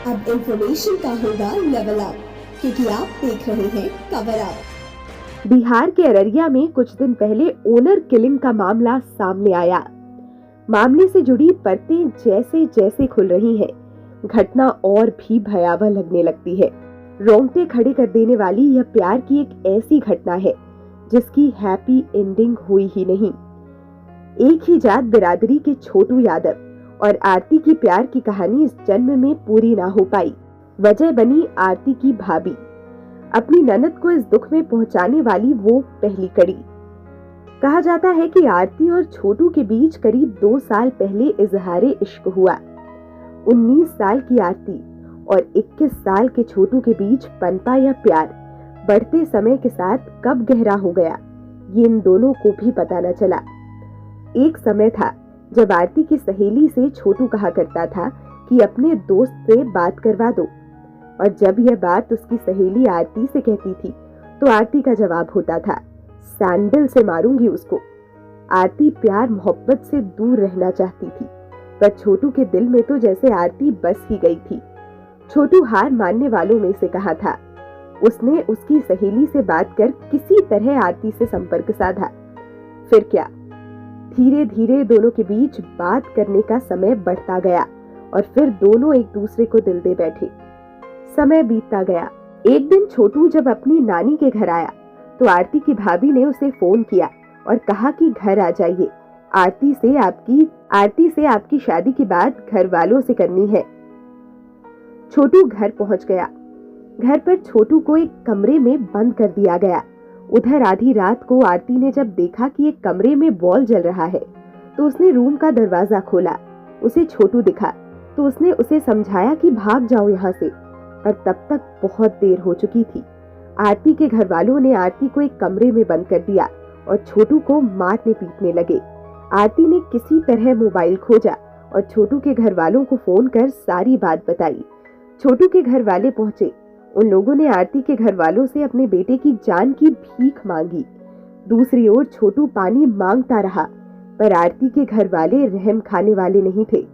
अब इंफॉर्मेशन का होगा लेवल अप, क्योंकि आप देख रहे हैं कवर अप। बिहार के अररिया में कुछ दिन पहले ओनर किलिंग का मामला सामने आया। मामले से जुड़ी परतें जैसे जैसे खुल रही हैं, घटना और भी भयावह लगने लगती है। रोंगटे खड़े कर देने वाली यह प्यार की एक ऐसी घटना है जिसकी हैप्पी एंडिंग हुई ही नहीं। एक ही जात बिरादरी के छोटू यादव और आरती की प्यार की कहानी इस जन्म में पूरी ना हो पाई। वजह बनी आरती की भाभी, अपनी ननद को इस दुख में पहुंचाने वाली वो पहली कड़ी। कहा जाता है कि आरती और छोटू के बीच करीब 2 साल पहले इजहारे इश्क हुआ। 19 साल की आरती और 21 साल के छोटू के बीच पनपा यह प्यार बढ़ते समय के साथ कब गहरा हो गया, ये इन दोनों को भी पता न चला। एक समय था जब आरती की सहेली से छोटू कहा करता था कि अपने दोस्त से बात करवा दो, और जब यह बात उसकी सहेली आरती से कहती थी तो आरती का जवाब होता था, सैंडल से मारूंगी उसको। आरती प्यार मोहब्बत से दूर रहना चाहती थी, पर छोटू के दिल में तो जैसे आरती बस ही गई थी। छोटू हार मानने वालों में से कहा था। उसने उसकी सहेली से बात कर किसी तरह आरती से संपर्क साधा। फिर क्या, धीरे धीरे दोनों के बीच बात करने का समय बढ़ता गया और फिर दोनों एक दूसरे को दिल दे बैठे। समय बीतता गया। एक दिन छोटू जब अपनी नानी के घर आया तो आरती की भाभी ने उसे फोन किया और कहा कि घर आ जाइए, आरती से आपकी शादी की बात घर वालों से करनी है। छोटू घर पहुंच गया। घर पर छोटू को एक कमरे में बंद कर दिया गया। उधर आधी रात को आरती ने जब देखा कि एक कमरे में बॉल जल रहा है तो उसने रूम का दरवाजा खोला। उसे छोटू दिखा तो उसने उसे समझाया कि भाग जाओ यहाँ से, पर तब तक बहुत देर हो चुकी थी। आरती के घर वालों ने आरती को एक कमरे में बंद कर दिया और छोटू को मारने पीटने लगे। आरती ने किसी तरह मोबाइल खोजा और छोटू के घर वालों को फोन कर सारी बात बताई। छोटू के घर वाले पहुंचे। उन लोगों ने आरती के घर वालों से अपने बेटे की जान की भीख मांगी। दूसरी ओर छोटू पानी मांगता रहा, पर आरती के घर वाले रहम खाने वाले नहीं थे।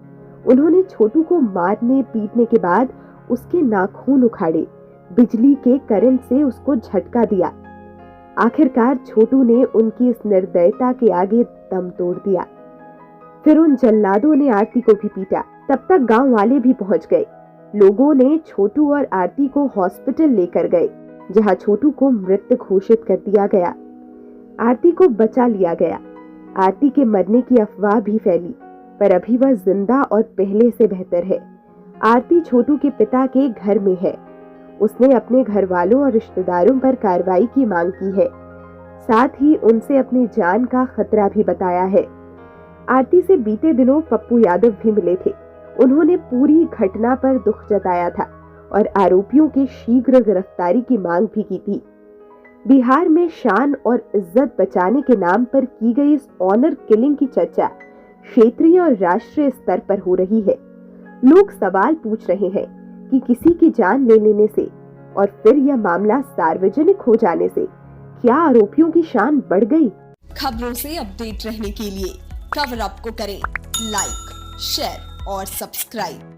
उन्होंने छोटू को मारने पीटने के बाद उसके नाखून उखाड़े, बिजली के करंट से उसको झटका दिया। आखिरकार छोटू ने उनकी इस निर्दयता के आगे दम तोड़ दिया। फिर उन जल्लादों ने आरती को भी पीटा। तब तक गांव वाले भी पहुंच गए। लोगों ने छोटू और आरती को हॉस्पिटल लेकर गए, जहां छोटू को मृत घोषित कर दिया गया। आरती को बचा लिया गया। आरती के मरने की अफवाह भी फैली, पर अभी वह जिंदा और पहले से बेहतर है। आरती छोटू के पिता के घर में है। उसने अपने घर वालों और रिश्तेदारों पर कार्रवाई की मांग की है, साथ ही उनसे अपनी जान का खतरा भी बताया है। आरती से बीते दिनों पप्पू यादव भी मिले थे। उन्होंने पूरी घटना पर दुख जताया था और आरोपियों की शीघ्र गिरफ्तारी की मांग भी की थी। बिहार में शान और इज्जत बचाने के नाम पर की गई इस ऑनर किलिंग की चर्चा क्षेत्रीय और राष्ट्रीय स्तर पर हो रही है। लोग सवाल पूछ रहे हैं कि किसी की जान ले लेने से और फिर यह मामला सार्वजनिक हो जाने से क्या आरोपियों की शान बढ़ गई? खबरों से अपडेट रहने के लिए कवर अप को करें लाइक, शेयर और सब्सक्राइब।